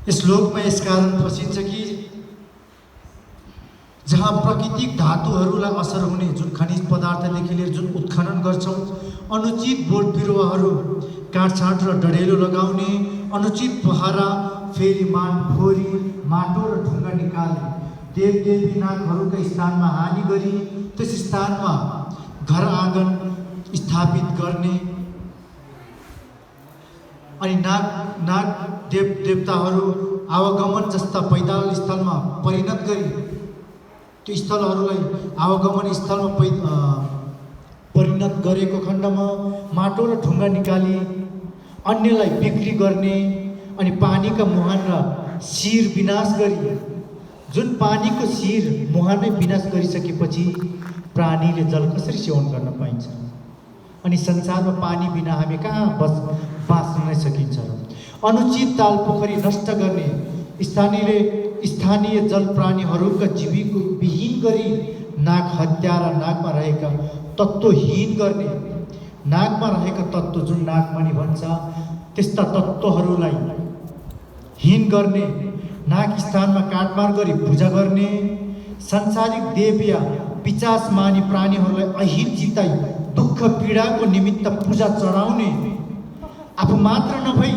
यस लोकमा यस कारण फसिन्छ कि जहाँ प्राकृतिक धातुहरूलाई असर हुने जुन खनिज पदार्थदेखि लिएर जुन उत्खनन गर्छौँ, अनुचित बोट बिरुवाहरू काटछाँट र डढेलो लगाउने, अनुचित पहरा फेरि फोरी माटो र ढुङ्गा निकाल्ने, देवदेवी नागहरूका स्थानमा हानि गरी त्यस स्थानमा घर आँगन स्थापित गर्ने अनि नाग देवताहरू आवागमन जस्ता पैदल स्थलमा परिणत गरी त्यो स्थलहरूलाई आवागमन स्थलमा परिणत गरेको खण्डमा माटो र ढुङ्गा निकाली अन्यलाई बिक्री गर्ने अनि पानीका मुहान र शिर विनाश गरी, जुन पानीको शिर मुहानै विनाश गरिसकेपछि प्राणीले जल कसरी सेवन गर्न पाइन्छ? अनि संसारमा पानी बिना हामी कहाँ बाँच्न नै सकिन्छ र? अनुचित ताल पोखरी नष्ट गर्ने, स्थानीय जल प्राणीहरूका जीविका विहीन गरी नाग हत्या र नागमा रहेका तत्त्वहीन गर्ने, नागमा रहेका तत्त्व जुन नागमणि भन्छ त्यस्ता तत्त्वहरूलाई हीन गर्ने, नाग स्थानमा काटमार गरी पूजा गर्ने, सांसारिक देव या पिचास मानी प्राणीहरूलाई अहिर जिताई दुःख पीडाको निमित्त पूजा चढाउने, आफू मात्र नभई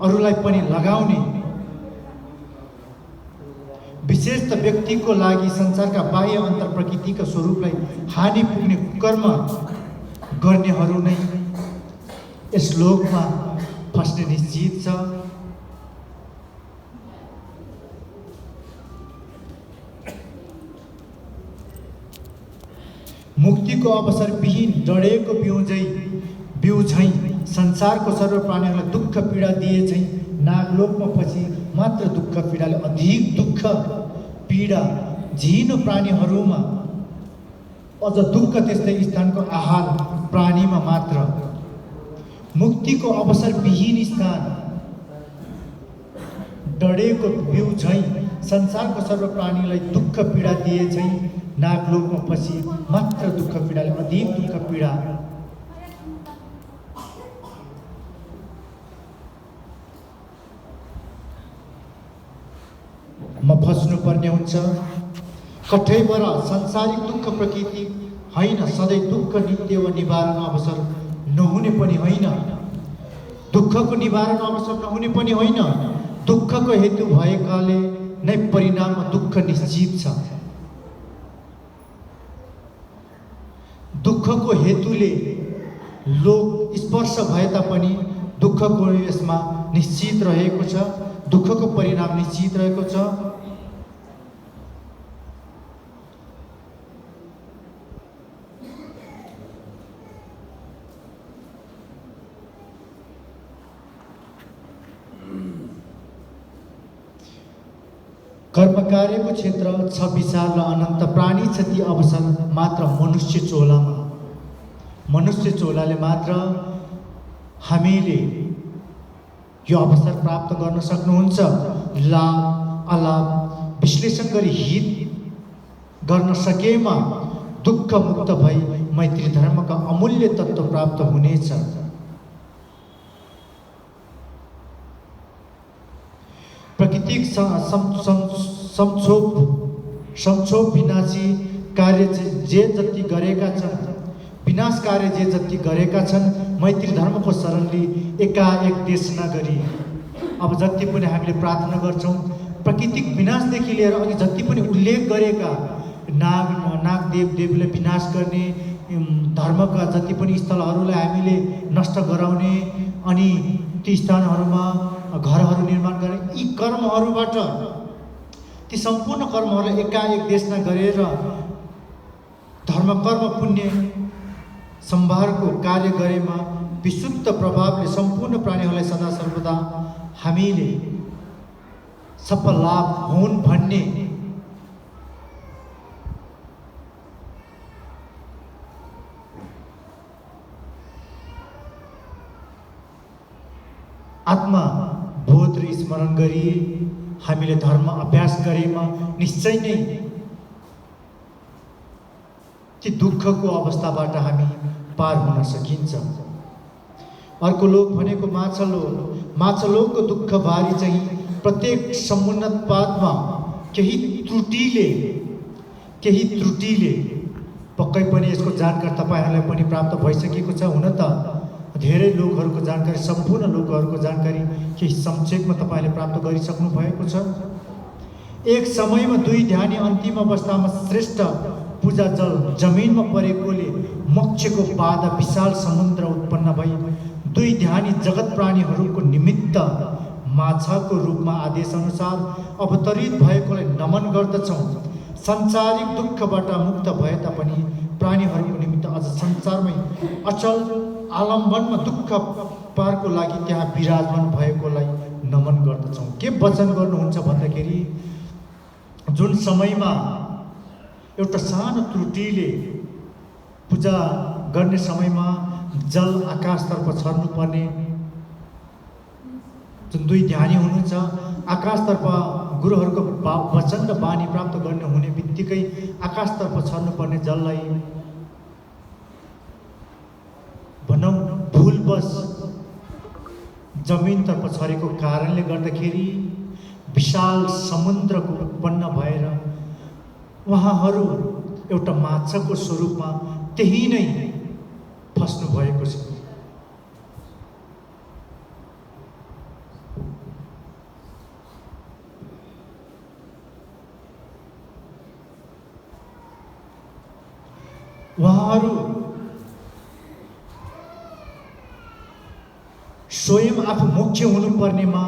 अरूलाई पनि लगाउने, विशेष त व्यक्तिको लागि संसारका बाह्य अन्तर प्रकृतिका स्वरूपलाई हानि पुग्ने कर्म गर्नेहरू नै यस लोकमा फस्ने निश्चित छ। मुक्तिको अवसर विहीन डढेको बिउ झैँ संसारको सर्व प्राणीहरूलाई दुःख पीडा दिए झैँ नागलोकमा पछि मात्र दुःख पीडाले अधिक दुःख पीडा झिनो प्राणीहरूमा अझ दुःख, त्यस्तै स्थानको आहार प्राणीमा मात्र। मुक्तिको अवसर विहीन स्थान डढेको बिउ झैँ संसारको सर्व प्राणीलाई दुःख पीडा दिए झैँ नागलोकमा पछि मात्र दुःख पीडाले अधिक दुःख पीडा। म फस्नुपर्ने हुन्छ। कठैबाट सांसारिक दुःख प्रकृति होइन, सधैँ दुःख नित्य वा निवारण अवसर नहुने पनि होइन, दुःखको निवारण अवसर नहुने पनि होइन, दुःखको हेतु भएकाले नै परिणाममा दुःख निश्चित छ। दुःखको हेतुले लोक स्पर्श भए तापनि दुःखको यसमा निश्चित रहेको छ, दुःखको परिणाम निश्चित रहेको छ। कर्म कार्यको क्षेत्र छ विशाल र अनन्त, प्राणी छ ती अवसर मात्र मनुष्य चोलामा। मनुष्य चोलाले मात्र हामीले यो अवसर प्राप्त गर्न सक्नुहुन्छ। लाभ अलाभ विश्लेषण गरी हित गर्न सकेमा दुःख मुक्त भई मैत्री धर्मका अमूल्य तत्त्व प्राप्त हुनेछ। प्राकृतिक संक्षोभ विनाशी कार्य जे जति गरेका छन्, विनाश कार्य जे जति गरेका छन्, मैत्री धर्मको शरणले एकाएक देश नगरी अब जति पनि हामीले प्रार्थना गर्छौँ प्राकृतिक विनाशदेखि लिएर अघि जति पनि उल्लेख गरेका नाग देवलाई विनाश गर्ने, धर्मका जति पनि स्थलहरूलाई हामीले नष्ट गराउने अनि ती स्थानहरूमा घरहरू निर्माण गर्ने, यी कर्महरूबाट ती सम्पूर्ण कर्महरूलाई एकाएक देशना गरेर धर्म कर्म पुण्य सम्भारको कार्य गरेमा विशुद्ध प्रभावले सम्पूर्ण प्राणीहरूलाई सदा सर्वदा हामीले सफल लाभ हुन् भन्ने आत्मा बोध र स्मरण गरी हामीले धर्म अभ्यास गरेमा निश्चय नै ती दुःखको अवस्थाबाट हामी पार हुन सकिन्छ। अर्को लोक भनेको माछालोक। माछालोकको दुःख भारी चाहिँ प्रत्येक समुन्नतवादमा केही त्रुटिले पक्कै पनि यसको जानकारी तपाईहरुलाई पनि प्राप्त भइसकेको छ। हुन त धेरै लोकहरूको जानकारी, सम्पूर्ण लोकहरूको जानकारी केही संक्षेपमा तपाईले प्राप्त गरिसक्नु भएको छ। एक समयमा दुई ध्यानी अन्तिम अवस्थामा श्रेष्ठ पूजा जल जमिनमा परेकोले मोक्षको बाधा विशाल समुद्र उत्पन्न भई दुई ध्यानी जगत प्राणीहरूको निमित्त माछाको रूपमा आदेश अनुसार अवतरित भएकोलाई नमन गर्दछौँ। संसारिक दुःखबाट मुक्त भए तापनि प्राणीहरूको निमित्त अझ संसारमै अचल आलम्बनमा दुःख पारको लागि त्यहाँ विराजमान भएकोलाई नमन गर्दछौँ। के वचन गर्नुहुन्छ भन्दाखेरि जुन समयमा एउटा सानो त्रुटिले पूजा गर्ने समयमा जल आकाशतर्फ छर्नुपर्ने, जुन दुई ध्यानी हुनुहुन्छ आकाशतर्फ गुरुहरूको वचन र बानी प्राप्त गर्ने हुने बित्तिकै आकाशतर्फ छर्नुपर्ने जललाई भनौँ भुलवश जमिनतर्फ छरेको कारणले गर्दाखेरि विशाल समुद्रको उत्पन्न भएर उहाँहरू एउटा माछाको स्वरूपमा त्यही नै फस्नु भएको छ। उहाँहरू स्वयं आफू मोक्ष हुनुपर्नेमा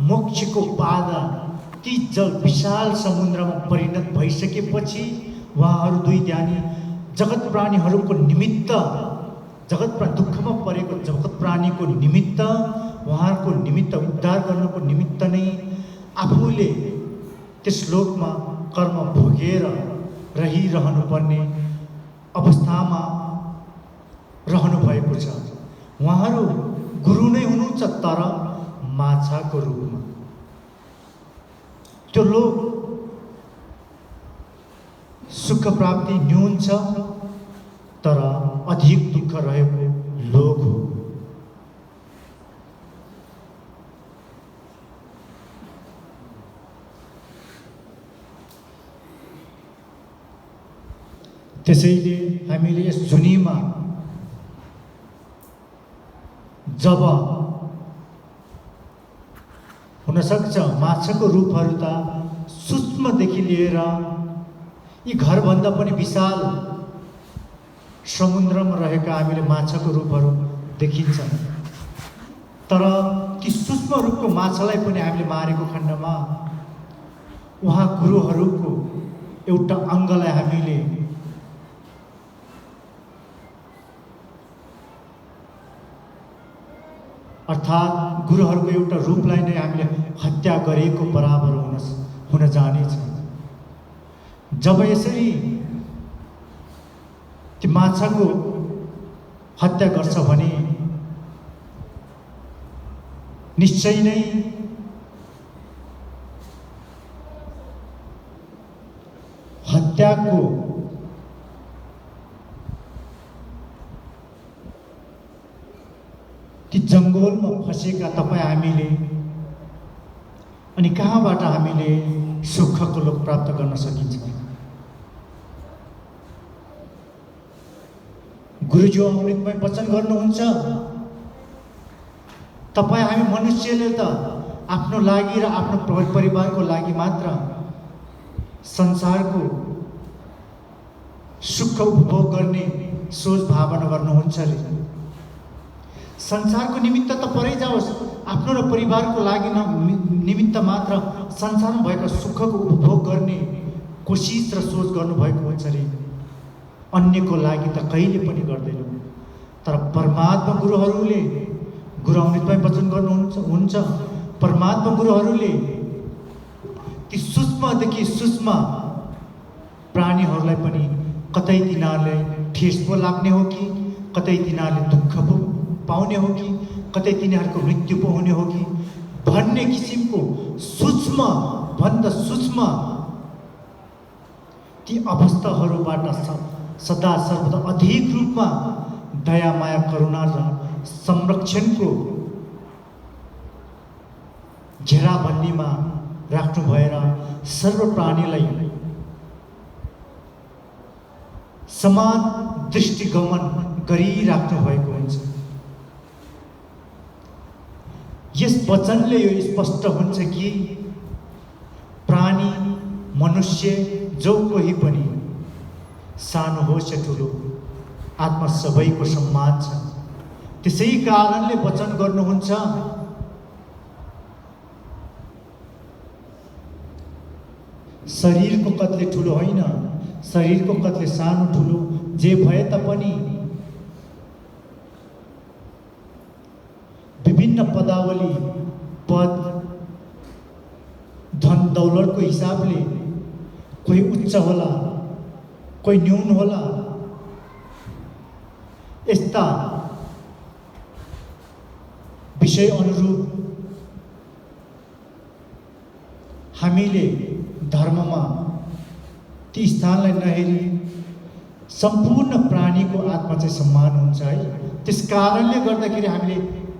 मोक्षको बाधा ती जल विशाल समुद्रमा परिणत भइसकेपछि उहाँहरू दुई ध्यानी जगत प्राणीहरूको निमित्त, दुःखमा परेको जगत प्राणीको निमित्त, उहाँहरूको निमित्त उद्धार गर्नको निमित्त नै आफूले त्यस लोकमा कर्म भोगेर रहिरहनुपर्ने अवस्थामा रहनु भएको छ। उहाँहरू गुरु नै हुनुहुन्छ तर माछाको रूपमा। त्यो लोक सुख प्राप्ति न्यून छ तर अधिक दुःख रहेको लोक हो। त्यसैले हामीले यस जुनीमा जब हुनसक्छ माछाको रूपहरू त सूक्ष्मदेखि लिएर यी घरभन्दा पनि विशाल समुद्रमा रहेका हामीले माछाको रूपहरू देखिन्छन्, तर ती सूक्ष्म रूपको माछालाई पनि हामीले मारेको खण्डमा उहाँ गुरुहरूको एउटा अङ्गलाई हामीले अर्थात् गुरुहरूको एउटा रूपलाई नै हामीले हत्या गरेको बराबर हुन जानेछ। जब यसरी ती माछाको हत्या गर्छ भने निश्चय नै हत्याको ती जङ्गलमा फसेका तपाईँ हामीले अनि कहाँबाट हामीले सुखको लोक प्राप्त गर्न सकिन्छ? गुरुज्यू अमृतमय वचन गर्नुहुन्छ, तपाईँ हामी मनुष्यले त आफ्नो लागि र आफ्नो परिवारको लागि मात्र संसारको सुख उपभोग गर्ने सोच भावना गर्नुहुन्छ रे। संसारको निमित्त त परै जाओस्, आफ्नो र परिवारको लागि निमित्त मात्र संसारमा भएका सुखको उपभोग गर्ने कोसिस र सोच गर्नुभएको हुन्छ रे। अन्यको लागि त कहिले पनि गर्दैनौँ। तर परमात्मा गुरुहरूले गुरु अमृतमय वचन गर्नुहुन्छ, परमात्मा गुरुहरूले ती सूक्ष्मदेखि सूक्ष्म प्राणीहरूलाई पनि कतै तिनीहरूलाई ठेस पो लाग्ने हो कि, कतै तिनीहरूले दुःख पो पाउने हो कि, कतै तिनीहरूको मृत्यु पो हुने हो कि भन्ने किसिमको सूक्ष्म भन्दा सूक्ष्म ती अवस्थाहरूबाट सदा सर्वदा अधिक रूपमा दया माया करुणा र संरक्षणको घेराबन्दीमा राख्नु भएर सर्व प्राणीलाई समान दृष्टिगमन गरिराख्नु भएको हुन्छ। यस वचनले यो स्पष्ट हुन्छ कि प्राणी, मनुष्य जो कोही पनि, सानो होस् या ठुलो, आत्मा सबैको सम्मान छ। त्यसै कारणले वचन गर्नुहुन्छ, शरीरको कत्ले ठुलो होइन, शरीरको कत्ले सानो ठुलो जे भए तापनि विभिन्न पदावली, पद, धन दौलतको हिसाबले कोही उच्च होला, कोही न्यून होला। यस्ता विषय अनुरूप हामीले धर्ममा ती स्थानलाई नहेरी सम्पूर्ण प्राणीको आत्मा चाहिँ सम्मान हुन्छ है। त्यस कारणले गर्दाखेरि हामीले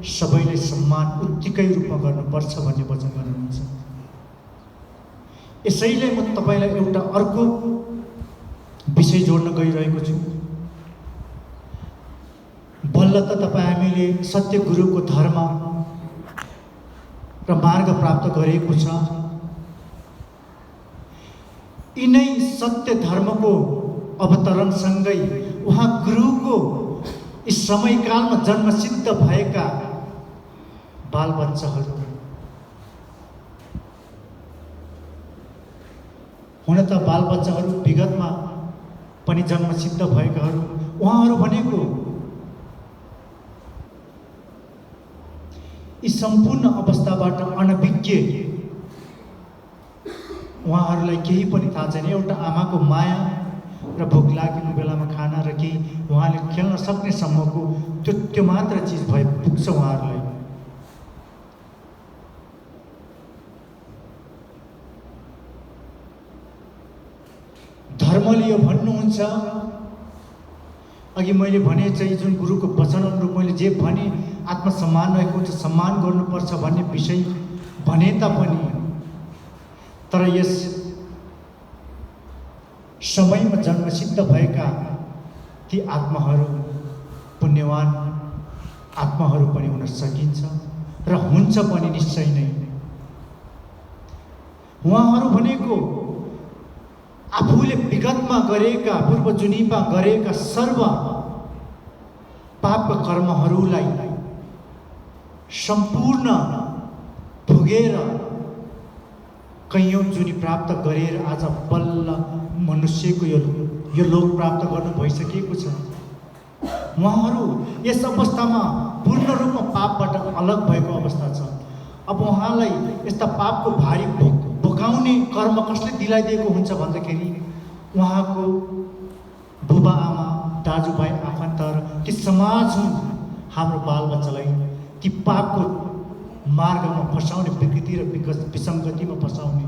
सबैले सम्मान उत्तिकै रूपमा गर्नुपर्छ भन्ने वचन गर्नुहुन्छ। यसैले म तपाईलाई एउटा अर्को विषय जोड्न गइरहेको छु। बल्ल त तपाईँ हामीले सत्य गुरुको धर्म र मार्ग प्राप्त गरेको छ। यिनै सत्य धर्मको अवतरणसँगै उहाँ गुरुको यस समयकालमा जन्मसिद्ध भएका बालबच्चाहरू, हुन त बालबच्चाहरू विगतमा पनि जन्मसिद्ध भएकाहरू, उहाँहरू भनेको यी सम्पूर्ण अवस्थाबाट अनभिज्ञ, उहाँहरूलाई केही पनि थाहा छैन। एउटा आमाको माया र भोक लागेको बेलामा खाना र केही उहाँले खेल्न सक्ने सम्मको त्यो मात्र चिज भए पुग्छ उहाँहरूलाई। धर्मले यो भन्नुहुन्छ, अघि मैले भने चाहिँ जुन गुरुको वचन अनुरूप मैले जे भने आत्मसम्मान रहेको हुन्छ, सम्मान गर्नुपर्छ भन्ने विषय भने तापनि, तर यस समयमा जन्मसिद्ध भएका ती आत्माहरू पुण्यवान आत्माहरू पनि हुन सकिन्छ र हुन्छ पनि निश्चय नै। उहाँहरू भनेको आफूले विगतमा गरेका, पूर्व जुनीमा गरेका सर्व पापका कर्महरूलाई सम्पूर्ण भोगेर कैयौँ जुनी प्राप्त गरेर आज बल्ल मनुष्यको यो लोक प्राप्त गर्नु भइसकेको छ। उहाँहरू यस अवस्थामा पूर्ण रूपमा पापबाट अलग भएको अवस्था छ। अब उहाँलाई यस्ता पापको भारी बोकाउने कर्म कसले दिलाइदिएको हुन्छ भन्दाखेरि उहाँको बुबा आमा, दाजुभाइ, आफन्तहरू, ती समाज हुन् हाम्रो बालबच्चालाई ती पापको मार्गमा फसाउने, विकृति र विसङ्गतिमा फसाउने।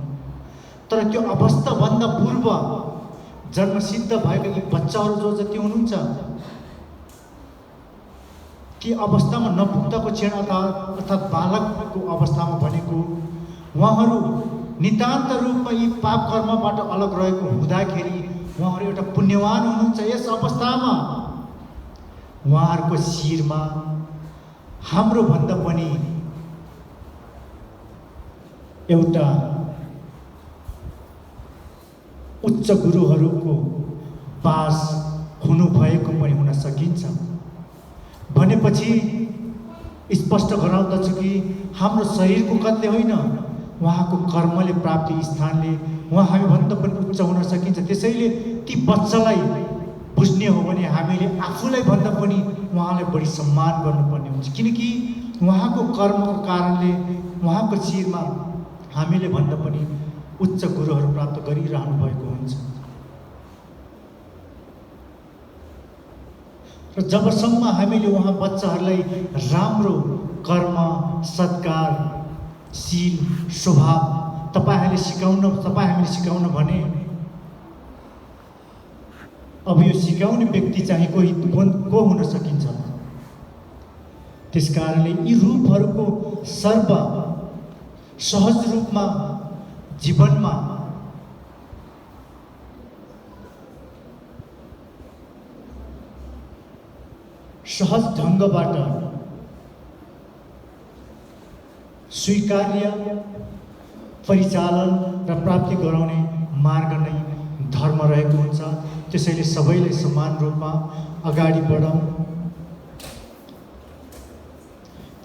तर त्यो अवस्थाभन्दा पूर्व जन्मसिद्ध भएका यी बच्चाहरू जो जति हुनुहुन्छ, ती अवस्थामा नपुग्दाको क्षण अर्थात् बालकको अवस्थामा भनेको उहाँहरू नितान्त रूपमा यी पाप कर्मबाट अलग रहेको हुँदाखेरि उहाँहरू एउटा पुण्यवान हुनुहुन्छ। यस अवस्थामा उहाँहरूको शिरमा हाम्रो भन्दा पनि एउटा उच्च गुरुहरूको पास हुनुभएको पनि हुन सकिन्छ। भनेपछि स्पष्ट गराउँदछु कि हाम्रो शरीरको कत्ले होइन, उहाँको कर्मले प्राप्ति स्थानले उहाँ हामीभन्दा पनि उच्च हुन सकिन्छ। त्यसैले ती बच्चालाई बुझ्ने हो भने हामीले आफूलाई भन्दा पनि उहाँलाई बढी सम्मान गर्नुपर्ने हुन्छ, किनकि उहाँको कर्मको कारणले उहाँको शिरमा हामीले भन्दा पनि उच्च गुरुहरू प्राप्त गरिरहनु भएको हुन्छ। र जबसम्म हामीले उहाँ बच्चाहरूलाई राम्रो कर्म, सत्कार, शील, स्वभाव तपाईँ हामीले सिकाउन भने अब यो सिकाउने व्यक्ति चाहिँ को हुन सकिन्छ। त्यसकारणले यी रूपहरूको सर्व सहज रूपमा जीवनमा सहज ढङ्गबाट स्वीकार्य परिचालन र प्राप्ति गराउने मार्ग नै धर्म रहेको हुन्छ। त्यसैले सबैले समान रूपमा अगाडि बढौँ।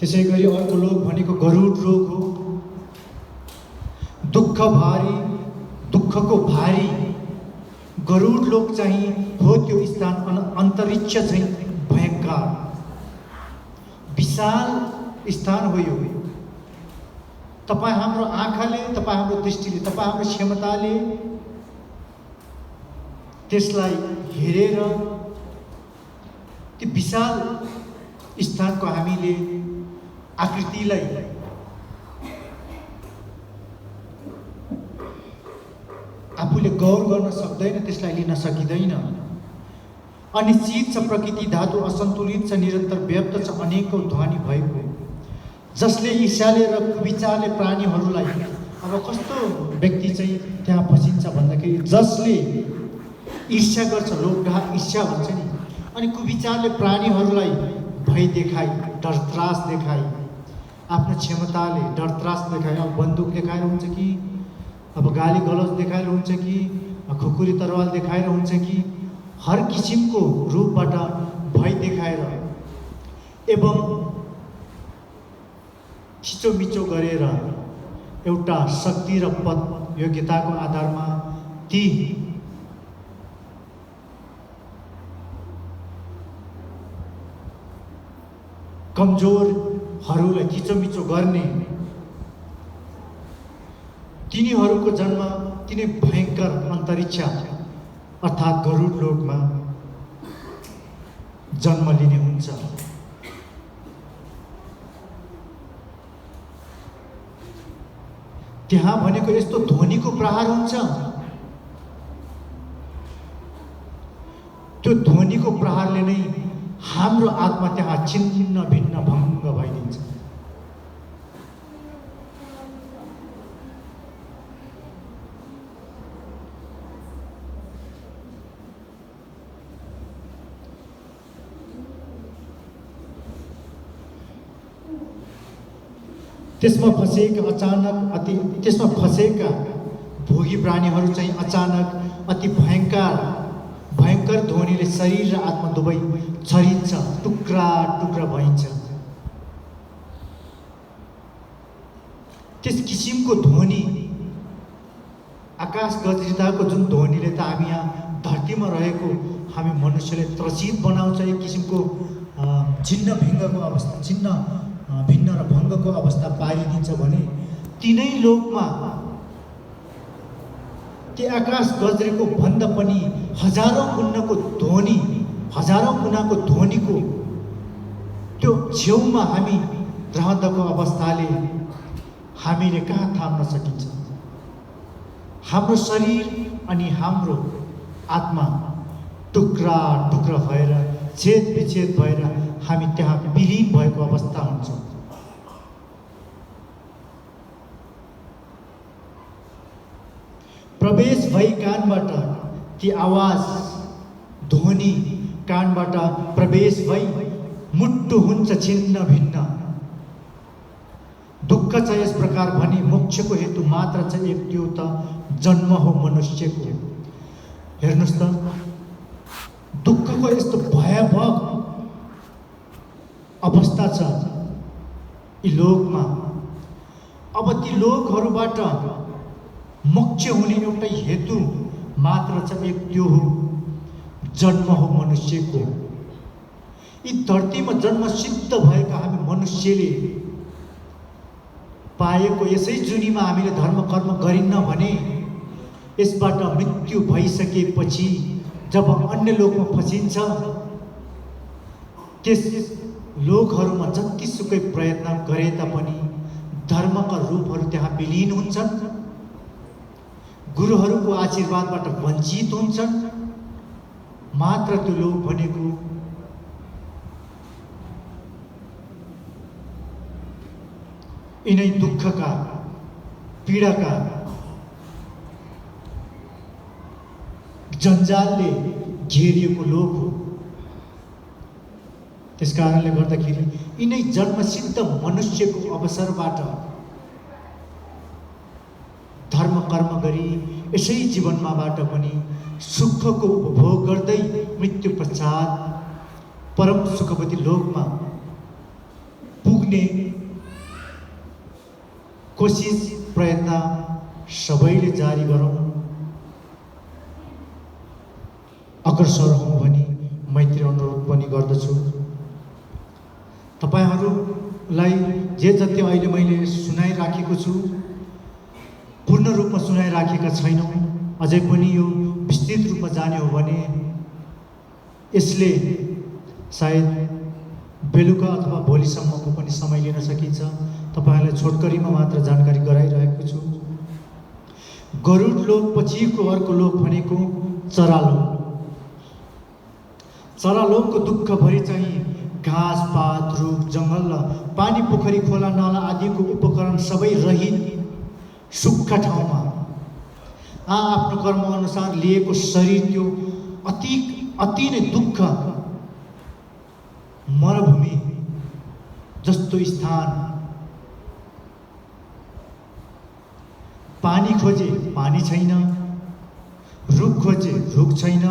त्यसै गरी अर्को रोग भनेको गरुड रोग हो। दुःखको भारी गरुड लोक चाहिँ हो त्यो स्थान अन्तरिक्ष चाहिँ भयङ्कर विशाल स्थान हो यो। तपाईँ हाम्रो आँखाले, तपाईँ हाम्रो दृष्टिले, तपाईँ हाम्रो क्षमताले त्यसलाई हेरेर त्यो विशाल स्थानको हामीले आकृतिलाई आफूले गौर गर्न सक्दैन, त्यसलाई लिन सकिँदैन। अनिश्चित छ प्रकृति धातु, असन्तुलित छ, निरन्तर व्याप्त छ अनेकौं ध्वनि भएको, जसले ईर्ष्याले र कुविचारले प्राणीहरूलाई, अब कस्तो व्यक्ति चाहिँ त्यहाँ फसिन्छ भन्दाखेरि जसले ईर्ष्या गर्छ, लोभडा ईर्ष्या भन्छ नि, अनि कुविचारले प्राणीहरूलाई भय देखाई, डर त्रास देखाई, आफ्नो क्षमताले डर त्रास देखाई, अब बन्दुक देखाएर हुन्छ कि, अब गाली गलौज देखाएर हुन्छ कि, खुकुरी तरवाल देखाएर हुन्छ कि, हर किसिमको रूपबाट भय देखाएर एवं थिचोमिचो गरेर एउटा शक्ति र पद योग्यताको आधारमा ती कमजोरहरूलाई थिचोमिचो गर्ने तिनीहरूको जन्म तिनै भयङ्कर अन्तरिक्ष अर्थात् गरुड लोकमा जन्म लिने हुन्छ। त्यहाँ भनेको यस्तो ध्वनिको प्रहार हुन्छ, त्यो ध्वनिको प्रहारले नै हाम्रो आत्मा त्यहाँ छिन्न भिन्न भङ्ग भइदिन्छ। त्यसमा फसेका भोगी प्राणीहरू चाहिँ अचानक अति भयङ्कर ध्वनिले शरीर र आत्मा दुवै छरिन्छ, टुक्रा टुक्रा भइन्छ। त्यस किसिमको ध्वनि, आकाश गजरिताको जुन ध्वनिले त हामी यहाँ धरतीमा रहेको हामी मनुष्यले त्रसित बनाउँछ, एक किसिमको छिन्न भिङ्गको अवस्था, भिन्न र भङ्गको अवस्था पारिदिन्छ भने तिनै लोकमा त्यो आकाश गजरेको भन्दा पनि हजारौं गुणाको ध्वनिको त्यो छेउमा हामी रहँदाको अवस्थाले हामीले कहाँ थाम्न सकिन्छ? हाम्रो शरीर अनि हाम्रो आत्मा टुक्रा टुक्रा भएर छेद विच्छेद भएर हामी त्यहाँ विलीन भएको अवस्था हुन्छ। प्रवेश भई कानबाट ती आवाज ध्वनि कानबाट प्रवेश भई मुट्टु हुन्छ छिन्न भिन्न। दुःख छ यस प्रकार भनी मोक्षको हेतु मात्र छ एक, त्यो त जन्म हो मनुष्यको। हेर्नुस् त, दुःखको यस्तो भयावह अवस्था छ यी लोकमा। अब ती लोकहरूबाट मोक्ष हुने एउटै हेतु मात्र छ एक, त्यो हो जन्म हो मनुष्यको। यी धरतीमा जन्म सिद्ध भएका हामी मनुष्यले पाएको यसै जुनीमा हामीले धर्म कर्म गरिन्न भने यसबाट मृत्यु भइसकेपछि जब अन्य लोकमा फसिन्छ, त्यस लोकहरूमा जतिसुकै प्रयत्न गरे तापनि धर्मका रूपहरू त्यहाँ विलीन हुन्छन्, गुरुहरूको आशीर्वादबाट वञ्चित हुन्छन्। मात्र त्यो लोक भनेको यिनै दुःखका पीडाका जन्जालले घेरिएको लोक हो। त्यस कारणले गर्दाखेरि यिनै जन्मसिद्ध मनुष्यको अवसरबाट धर्म कर्म गरी यसै जीवनमाबाट पनि सुखको उपभोग गर्दै मृत्यु पश्चात परम सुखवती लोकमा पुग्ने कोसिस प्रयत्न सबैले जारी गरौँ, अग्रसर हौँ भनी मैत्री अनुरोध पनि गर्दछु। तपाईहरूलाई जे जति अहिले मैले सुनाइराखेको छु पूर्ण रूपमा सुनाइराखेका छैनौँ। अझै पनि यो विस्तृत रूपमा जाने हो भने यसले सायद बेलुका अथवा भोलिसम्मको पनि समय लिन सकिन्छ। तपाईहरूलाई छोटकरीमा मात्र जानकारी गराइरहेको छु। गरुड लोक पछिको अर्को लोक भनेको चरालोक। चरालोकको दुःखभरि चाहिँ घाँस पात रुख जङ्गल र पानी पोखरी खोला नाला आदिको उपकरण सबै रहित सुक्खा ठाउँमा आफ्नो कर्म अनुसार लिएको शरीर त्यो अति नै दुःख मरुभूमि जस्तो स्थान। पानी खोजे पानी छैन, रुख खोजे रुख छैन,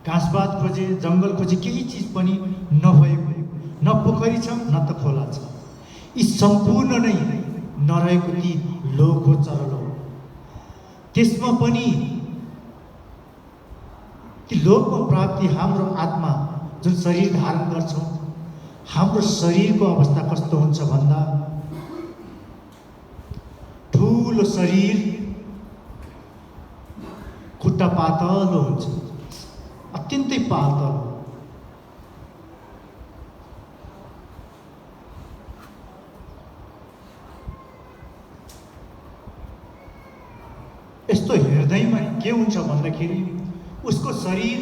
घाँसपात खोजे जङ्गल खोजे केही चिज पनि नभएको, न पोखरी छ न त खोला छ। यी सम्पूर्ण नै नरहेको ती लोक हो चरलोक। त्यसमा पनि ती लोकको प्राप्ति हाम्रो आत्मा जुन शरीर धारण गर्छौँ, हाम्रो शरीरको अवस्था कस्तो हुन्छ भन्दा ठुलो शरीर खुट्टा पातलो हुन्छ, अत्यन्तै पातलो। यस्तो हेर्दैमा के हुन्छ भन्दाखेरि उसको शरीर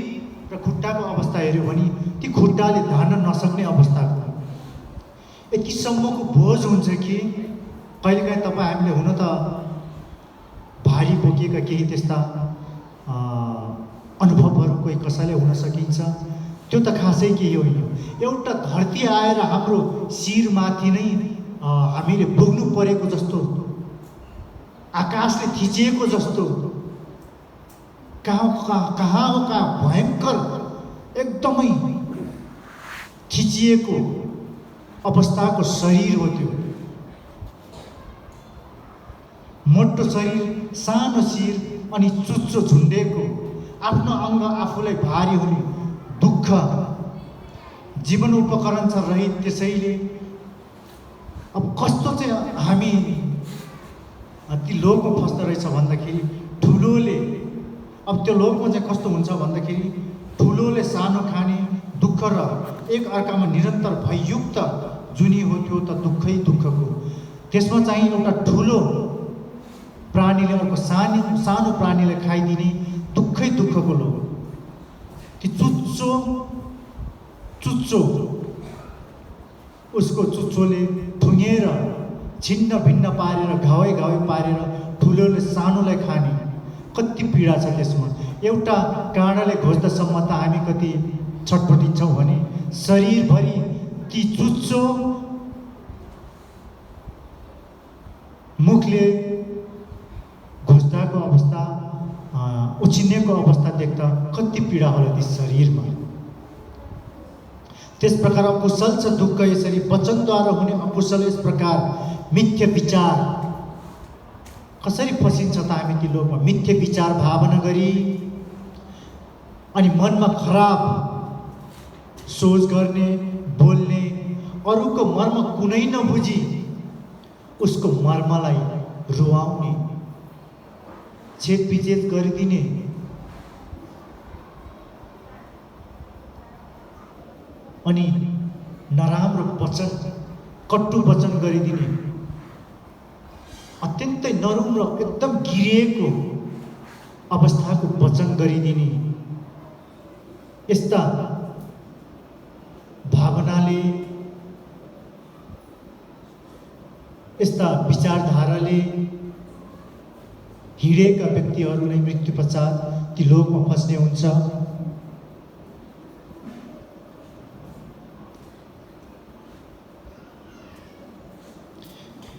र खुट्टाको अवस्था हेऱ्यो भने ती खुट्टाले धान्न नसक्ने अवस्थाको यतिसम्मको बोझ हुन्छ कि कहिलेकाहीँ तपाईँ हामीले हुन त भारी बोकेका केही त्यस्ता अनुभवहरू कोही कसैले हुन सकिन्छ। त्यो त खासै केही होइन। एउटा धरती आएर हाम्रो शिरमाथि नै हामीले बोक्नु परेको जस्तो, आकाशले थिचिएको जस्तो, कहाँ भयङ्कर एकदमै थिचिएको अवस्थाको शरीर हो त्यो। मोटो शरीर, सानो शिर अनि चुच्चो झुन्डेको, आफ्नो अङ्ग आफूलाई भारी हुने, दुःख, जीवन उपकरण छ रहित। त्यसैले अब कस्तो चाहिँ हामी ती लोकमा फस्दो रहेछ भन्दाखेरि ठुलोले, अब त्यो लोकमा चाहिँ कस्तो हुन्छ भन्दाखेरि ठुलोले सानो खाने, दुःख र एक अर्कामा निरन्तर भययुक्त जुनी हो त्यो त दुःखै दुःखको। त्यसमा चाहिँ एउटा ठुलो प्राणीले अर्को सानो प्राणीलाई खाइदिने दुःखै दुःखको लोक। ती चुच्चो उसको चुच्चोले थुँगेर छिन्न भिन्न पारेर घावै पारेर ठुलोले सानोलाई खाने कति पीडा छ त्यसमा। एउटा काँडाले घोज्दासम्म त हामी कति छटपटिन्छौँ भने शरीरभरि ती चुच्चो मुखले घोज्दाको अवस्था, उछिन्नेको अवस्था देख्दा कति पीडा होला ती शरीरमा। त्यस प्रकार अकुशल छ दुःख यसरी वचनद्वारा हुने अकुशल। यस प्रकार मिथ्या विचार कसरी फसिन्छ त हामी ती लोकमा। मिथ्या विचार भावना गरी अनि मनमा खराब सोच गर्ने, बोल्ने, अरूको मर्म कुनै नबुझी उसको मर्मलाई रुवाउने, छेदविच्छेद गरिदिने, अनि नराम्रो वचन, कटु वचन गरिदिने, अत्यन्तै नरम र एकदम गिरिएको अवस्थाको वचन गरिदिने, यस्ता भावनाले यस्ता विचारधाराले हिँडेका व्यक्तिहरूलाई मृत्यु पश्चात ती लोकमा फस्ने हुन्छ।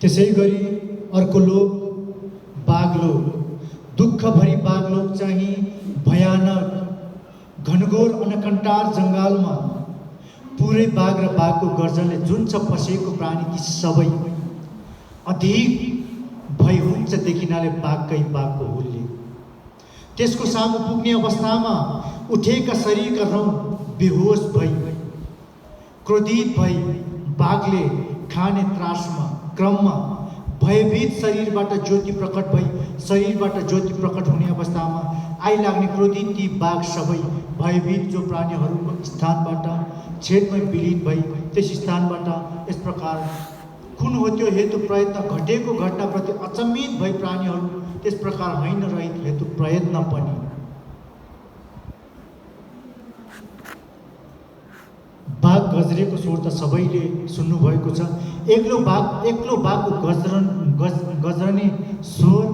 त्यसै गरी अर्को लोक बाघलोक, दुःखभरी बाघलोक चाहिँ भयानक घनघोर अनकन्टार जङ्गलमा पुरै बाघ र बाघको गर्जनले जुन छ पसेको प्राणी ती सबै अधिक भय हुन्छ देखिनाले बाघकै बाघको हुल्ले। त्यसको सामु पुग्ने अवस्थामा उठेका शरीरका रौँ बेहोस भई क्रोधित भई बाघले खाने त्रासमा क्रममा भयभीत शरीरबाट ज्योति प्रकट भई शरीरबाट ज्योति प्रकट हुने अवस्थामा आइलाग्ने क्रोधित ती बाघ सबै भयभीत जो प्राणीहरूको स्थानबाट छेदमै विलिन भई त्यस स्थानबाट यस प्रकार कुन हो त्यो हेतु प्रयत्न घटेको घटनाप्रति अचम्मित भई प्राणीहरू त्यस प्रकार हैन रहित हेतु प्रयत्न पनि बाघ गजरेको स्वर त सबैले सुन्नुभएको छ। एक्लो बाघको गजरने स्वर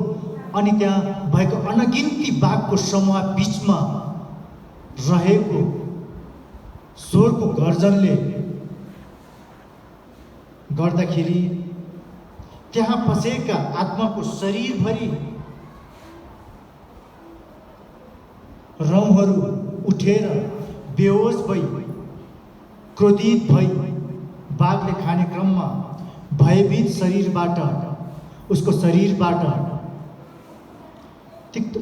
अनि त्यहाँ भएको अनगिन्ती बाघको समूह बीचमा रहेको स्वरको गर्जनले गर्दाखेरि त्यहाँ पसेका आत्माको शरीरभरि रौँहरू उठेर बेहोस भई क्रोधित भई बाघले खाने क्रममा भयभीत शरीरबाट उसको शरीरबाट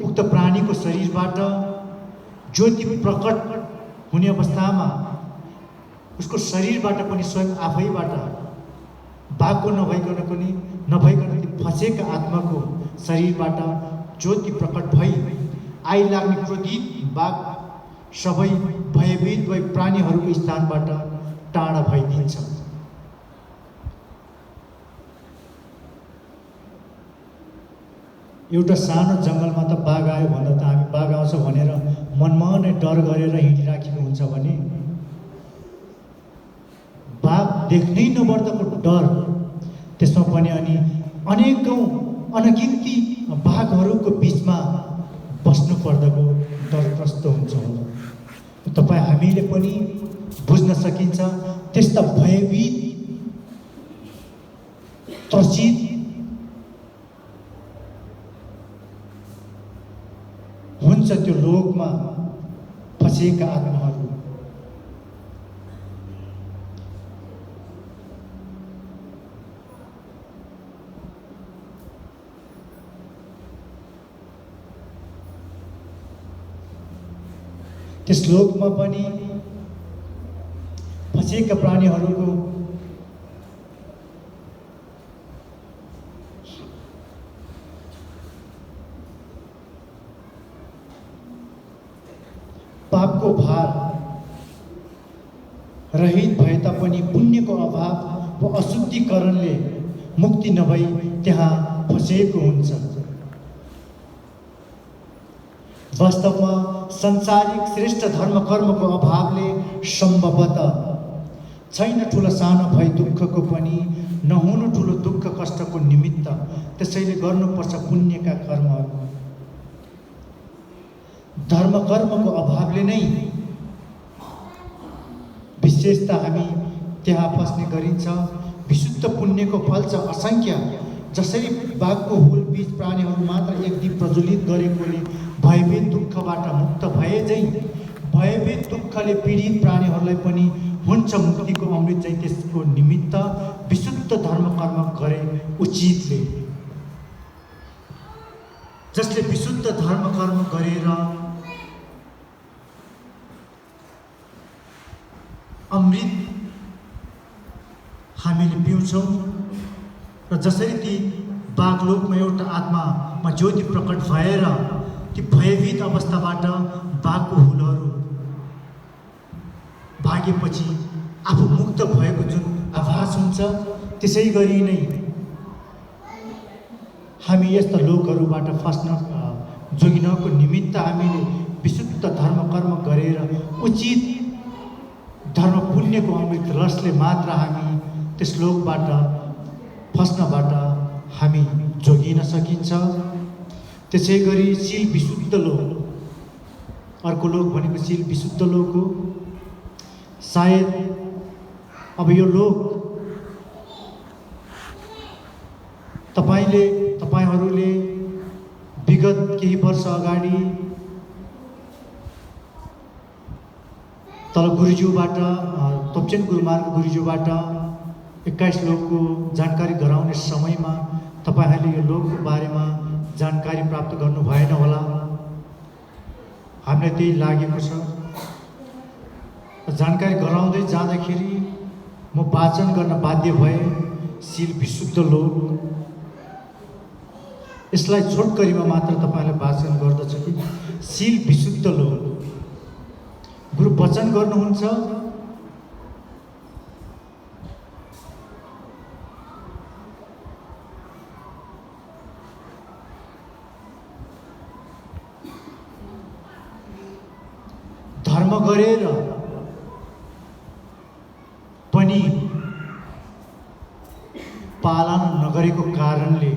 उक्त प्राणीको शरीरबाट ज्योति प्रकट हुने अवस्थामा उसको शरीरबाट पनि स्वयं आफैबाट बाघको नभइकन फसेका आत्माको शरीरबाट ज्योति प्रकट भई आइलाग्ने क्रोधित बाघ सबै भयभीत भई प्राणीहरूको स्थानबाट टाढा भइदिन्छ। एउटा सानो जङ्गलमा त बाघ आयो भन्दा त हामी बाघ आउँछ भनेर मनमा नै डर गरेर हिँडिराखेको हुन्छ भने बाघ देख्नै नपर्दाको डर त्यसमा पनि अनि अनेकौँ अनगिन्ती बाघहरूको बिचमा बस्नु पर्दाको डर कस्तो हुन्छ तपाईँ हामीले पनि बुझ्न सकिन्छ। त्यस्ता भयभीत त्रसित हुन्छ त्यो लोकमा फसेका आत्माहरू। त्यस लोकमा पनि फसेका प्राणीहरूको पापको भार रहित भए तापनि पुण्यको अभाव व अशुद्धिकरणले मुक्ति नभई त्यहाँ फसेको हुन्छ। वास्तवमा संसारिक श्रेष्ठ धर्म कर्मको अभावले सम्भवतः छैन ठुलो सानो भई दुःखको पनि नहुनु ठुलो दुःख कष्टको निमित्त। त्यसैले गर्नुपर्छ पुण्यका कर्महरू। धर्म कर्मको अभावले नै विशेषता हामी त्यहाँ फस्ने गरिन्छ। विशुद्ध पुण्यको फल छ असङ्ख्य। जसरी बाघको हुल बीच प्राणीहरू मात्र एक दीप प्रज्वलित गरेकोले भयभीत दुःखबाट मुक्त भए झै भयभीत दुःखले पीडित प्राणीहरूलाई पनि हुन्छ मुक्तिको अमृत चाहिँ। त्यसको निमित्त विशुद्ध धर्म कर्म गरे उचितले। जसले विशुद्ध धर्म कर्म गरेर अमृत हामीले पिउँछौँ र जसरी ती बाघलोकमा एउटा आत्मामा ज्योति प्रकट भएर ती भयभीत अवस्थाबाट बाघको हुलहरू भागेपछि आफू मुक्त भएको जुन आभास हुन्छ त्यसै गरी नै हामी यस्ता लोकहरूबाट फस्न जोगिनको निमित्त हामीले विशुद्ध धर्म कर्म गरेर उचित धर्म पुण्यको अमृत रसले मात्र हामी त्यस लोकबाट फस्नबाट हामी जोगिन सकिन्छ। त्यसै गरी सील विशुद्ध लोक, अर्को लोक भनेको सील विशुद्ध लोक हो। सायद अब यो लोक तपाईहरूले विगत केही वर्ष अगाडि तल गुरुज्यूबाट, तोप्चेन गुरुमार्ग गुरुज्यूबाट 21 लोकको जानकारी गराउने समयमा तपाईहरूले यो लोकको बारेमा जानकारी प्राप्त गर्नु भएन होला। हामीलाई त्यही लागेको छ। जानकारी गराउँदै जाँदाखेरि म वाचन गर्न बाध्य भएँ, सील विशुद्ध लोक। यसलाई छोटकरीमा मात्र तपाईलाई वाचन गर्दछु कि सील विशुद्ध लोक। गुरु वचन गर्नुहुन्छ, धर्म गरेर पनि पालन नगरेको कारणले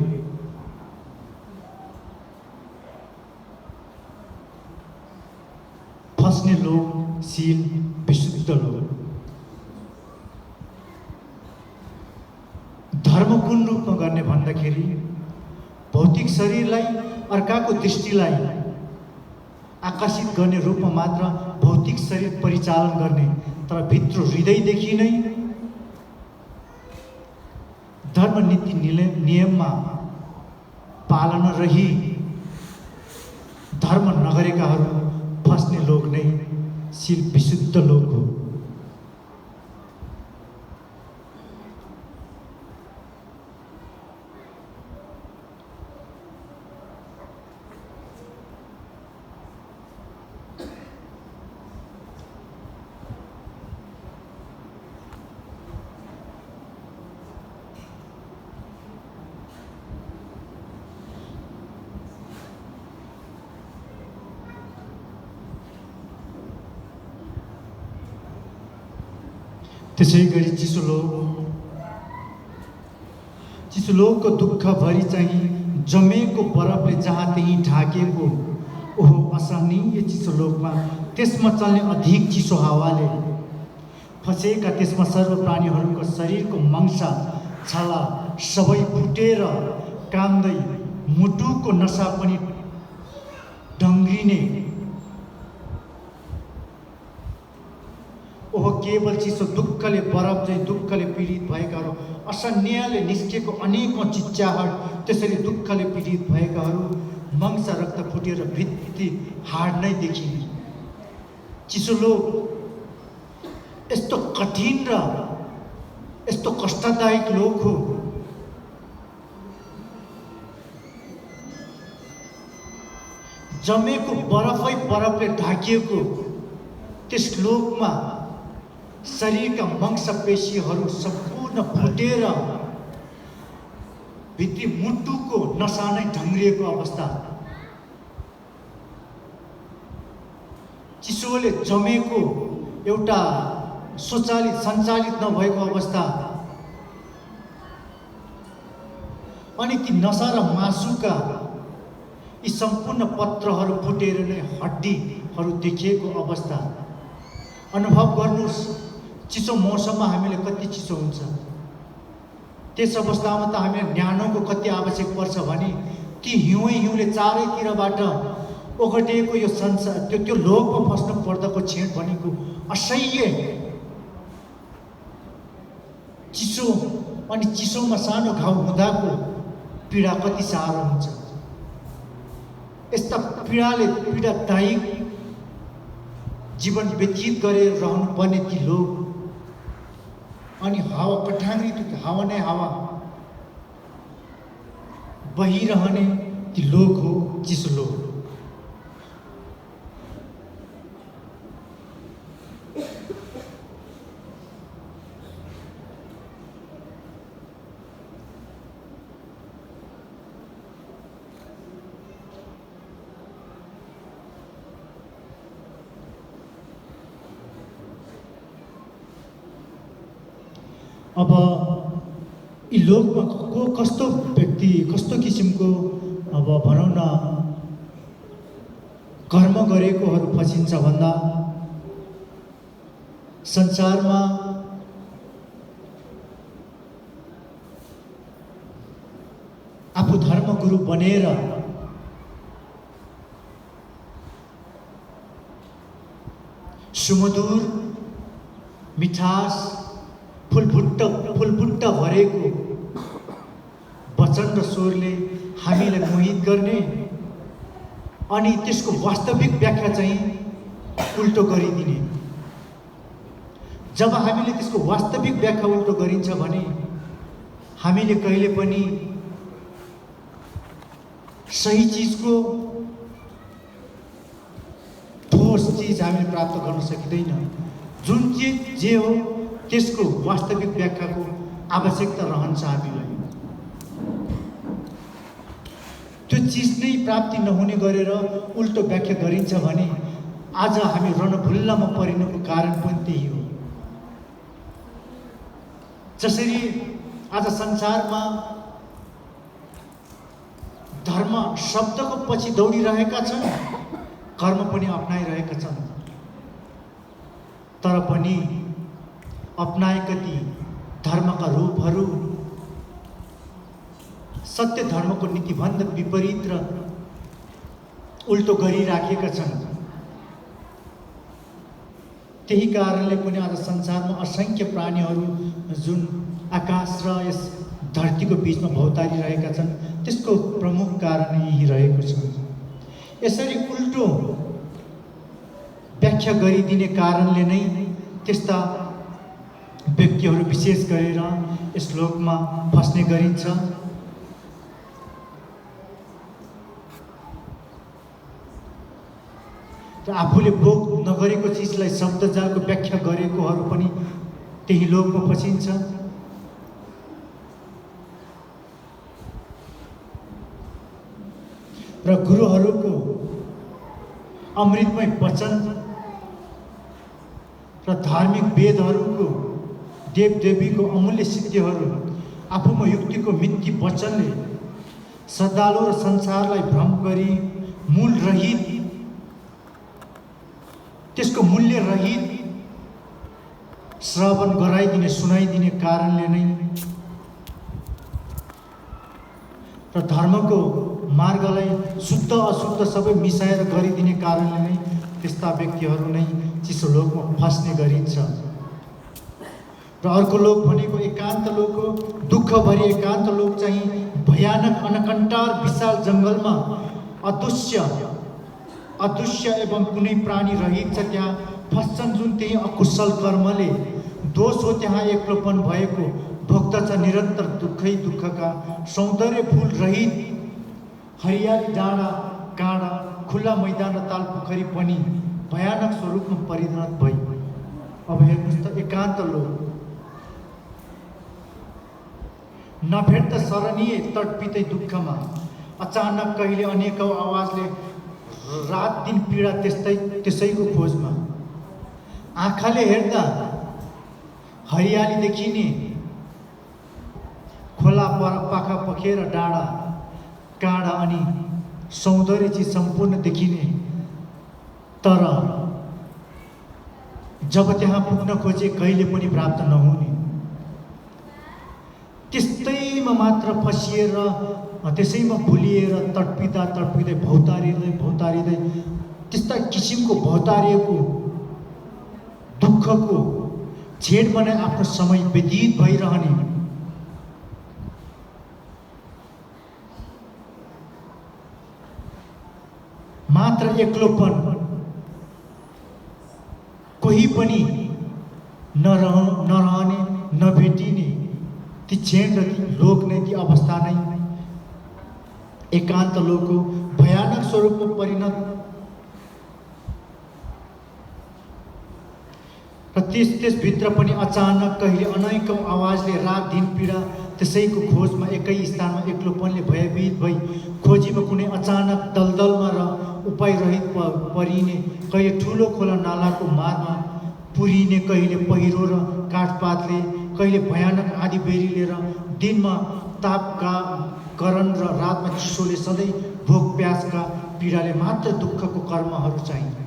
फस्ने लोक सील विशुद्ध लोक। धर्म कुन रूपमा गर्ने भन्दाखेरि भौतिक शरीरलाई, अर्काको दृष्टिलाई आकर्षित गर्ने रूपमा मात्र भौतिक शरीर परिचालन गर्ने, तर भित्र हृदयदेखि नै धर्म नीति नियममा पालन रही धर्म नगरेकाहरू फस्ने लोक नै सील विशुद्ध लोक हो। त्यसै गरी चिसो लोकको दुःख भरि चाहिँ जमेको बरफले जहाँ त्यही ढाकेको ओहो असहनीय चिसो लोकमा, त्यसमा चल्ने अधिक चिसो हावाले फसेका त्यसमा सर्व प्राणीहरूको शरीरको मंसा छाला सबै फुटेर काम्दै मुटुको नसा पनि ढङ्ग्रिने। ओहो केवल चिसो दुःखले, बरफ चाहिँ दुःखले पीडित भएकाहरू, असहनीयले निस्केको अनेकौं चिच्याहट, त्यसरी दुःखले पीडित भएकाहरू मंसा रक्त फुटेर भित्ति हाड नै देखिने। चिसो लोक यस्तो कठिन र यस्तो कष्टदायक लोक हो। जमेको बरफै बरफले ढाकिएको त्यस लोकमा शरीरका मांसपेशीहरू सम्पूर्ण फुटेर भित्री मुटुको नसा नै ढङ्ग्रिएको अवस्था। चिसोले जमेको एउटा सञ्चालित नभएको अवस्था। अनि ती नसा र मासुका यी सम्पूर्ण पत्रहरू फुटेर नै हड्डीहरू देखिएको अवस्था। अनुभव गर्नुहोस्, चिसो मौसममा हामीले कति चिसो हुन्छ। त्यस अवस्थामा त हामीलाई न्यानोको कति आवश्यक पर्छ भने ती हिउँले चारैतिरबाट ओगटेको यो संसार, त्यो लोकमा फस्नु पर्दाको छेड भनेको असह्य चिसो। अनि चिसोमा सानो घाउ हुँदाको पीडा कति साह्रो हुन्छ। यस्ता पीडादायक जीवन व्यतीत गरेर रहनु पर्ने ती लोक, अनि हावा पठाङ्ग्री, हावा नै हावा बहिरहने ती लोक हो चिसो लोक। अब यी लोकमा को कस्तो व्यक्ति, कस्तो किसिमको अब भनौँ न कर्म गरेकोहरू फसिन्छ भन्दा संसारमा आफू धर्मगुरु बनेर सुमधुर मिठास फुलफुट्ट भरेको वचन र स्वरले हामीलाई मोहित गर्ने अनि त्यसको वास्तविक व्याख्या चाहिँ उल्टो गरिदिने। जब हामीले त्यसको वास्तविक व्याख्या उल्टो गरिन्छ भने हामीले कहिले पनि सही चीजको ठोस चीज हामीले प्राप्त गर्न सकिँदैन। जुन चीज जे हो त्यसको वास्तविक व्याख्याको आवश्यकता रहन्छ हामीलाई। त्यो चीज नै प्राप्ति नहुने गरेर उल्टो व्याख्या गरिन्छ भने आज हामी रणभुल्लामा परिनुको कारण पनि त्यही हो। जसरी आज संसारमा धर्म शब्दको पछि दौडिरहेका छन्, कर्म पनि अपनाइरहेका छन्, तर पनि अपनाएका ती धर्मका रूपहरू सत्य धर्मको नीतिभन्दा विपरीत र उल्टो गरिराखेका छन्। त्यही कारणले पनि आज संसारमा असंख्य प्राणीहरू जुन आकाश र यस धरतीको बीचमा भौतारिरहेका छन् त्यसको प्रमुख कारण यही रहेको छ। यसरी उल्टो व्याख्या गरिदिने कारणले नै त्यस्ता व्यक्तिहरू विशेष गरेर यस लोकमा फस्ने गरिन्छ। र आफूले बोध नगरेको चिजलाई शब्दजालको व्याख्या गरेकोहरू पनि त्यही लोकमा फसिन्छ। र गुरुहरूको अमृतमय वचन र धार्मिक वेदहरूको देवदेवीको अमूल्य सिद्धिहरू आफूमा युक्तिको मिथ्य वचनले श्रद्धालु र संसारलाई भ्रम गरी मूल रहित, त्यसको मूल्य रहित श्रवण गराइदिने सुनाइदिने कारणले नै र धर्मको मार्गलाई शुद्ध अशुद्ध सबै मिसाएर गरिदिने कारणले नै त्यस्ता व्यक्तिहरू नै चिसो लोकमा फस्ने गरिन्छ। र अर्को लोक भनेको एकान्त लोक हो। दुःखभरि एकान्त लोक चाहिँ भयानक अनकन्टार विशाल जङ्गलमा अदृश्य एवं कुनै प्राणी रहित छ त्यहाँ फस्छन् जुन त्यही अकुशल कर्मले दोष हो। त्यहाँ एक्लोपन भएको भोग्दछ निरन्तर दुःखै दुःखका सौन्दर्य फुल रहित हरियाली डाँडा काँडा खुल्ला मैदान र ताल पोखरी पनि भयानक स्वरूपमा परिणत भई। अब हेर्नुहोस् त, एकान्त लोक नभेट्दा शरणीय तडपिँदै दुःखमा अचानक कहिले अनेकौं आवाजले रात दिन पीडा त्यसैको खोजमा। आँखाले हेर्दा हरियाली देखिने, खोला पाखा पखेर डाँडा काँडा अनि सौन्दर्य चाहिँ सम्पूर्ण देखिने, तर जब त्यहाँ पुग्न खोजे कहिले पनि प्राप्त नहुने। त्यस्तैमा मात्र फसिएर त्यसैमा भुलिएर तडपिँदै भौतारिँदै त्यस्ता किसिमको भौतारिएको दुःखको छेडमा नै आफ्नो समय व्यतीत भइरहने। मात्र एक्लोपन, कोही पनि नरहने नभेटिने ती क्षण र ती लोक नै, ती अवस्था नै एकान्त लोकको भयानक स्वरूपमा परिणत। र त्यसभित्र पनि अचानक कहिले अनेकौं आवाजले रात दिन पीडा त्यसैको खोजमा एकै स्थानमा एक्लोपनले भयभीत भई खोजीमा कुनै अचानक दलदलमा र उपाय रहित परिने, कहिले ठुलो खोला नालाको मारमा पुरिने, कहिले पहिरो र काठपातले, कहिले भयानक आँधी बेह्रीले र दिनमा तापका करण र रातमा चिसोले सधैँ भोक प्यासका पीडाले मात्र दुःखको कर्महरू चाहिन्छ।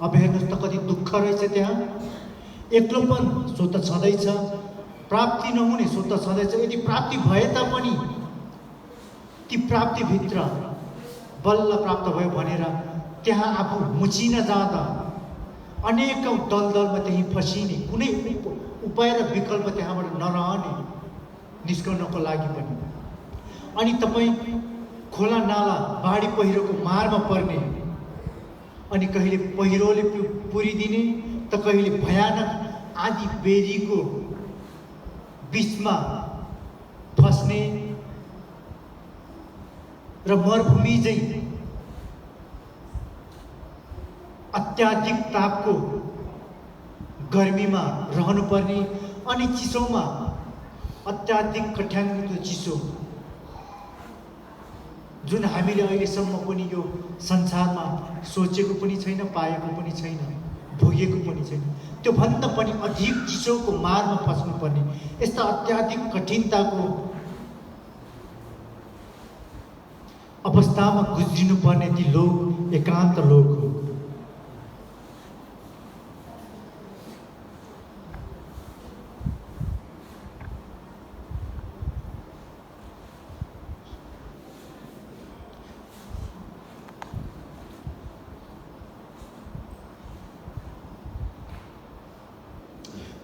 अब हेर्नुहोस् त कति दुःख रहेछ त्यहाँ। एक्लोपन सो त छँदैछ, प्राप्ति नहुने सो त छँदैछ। यदि प्राप्ति भए तापनि ती प्राप्तिभित्र बल्ल प्राप्त भयो भनेर त्यहाँ आफू मुचिन जाँदा अनेकौँ दलदलमा त्यही फसिने, कुनै उपाय र विकल्प त्यहाँबाट नरहने निस्कनको लागि पनि। अनि तपाईँ खोला नाला बाढी पहिरोको मारमा पर्ने, अनि कहिले पहिरोले पुरिदिने त कहिले भयानक आँधी बेरीको बिचमा फस्ने र मरुभूमि चाहिँ अत्याधिक तापको गर्मीमा रहनुपर्ने, अनि चिसोमा अत्याधिक कठ्याङ्गित चिसो, जुन हामीले अहिलेसम्म पनि यो संसारमा सोचेको पनि छैन, पाएको पनि छैन, भोगेको पनि छैन। त्योभन्दा पनि अधिक चिसोको मारमा फस्नुपर्ने, यस्ता अत्याधिक कठिनताको अवस्थामा गुज्रिनुपर्ने ती लोक एकान्त लोक हो।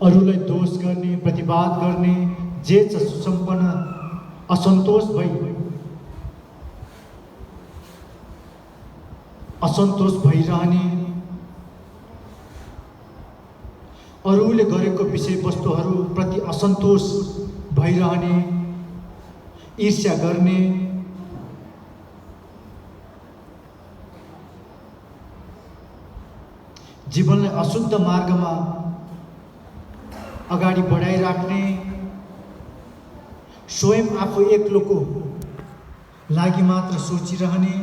अरूलाई दोष गर्ने, प्रतिवाद गर्ने, जे छ सुसम्पन्न असन्तोष भइरहने, अरूले गरेको विषयवस्तुहरू प्रति असन्तोष भइरहने, ईर्ष्या गर्ने, जीवनलाई अशुद्ध मार्गमा अगाडि बढाइराख्ने, स्वयं आफू एक्लोको लागि मात्र सोचिरहने,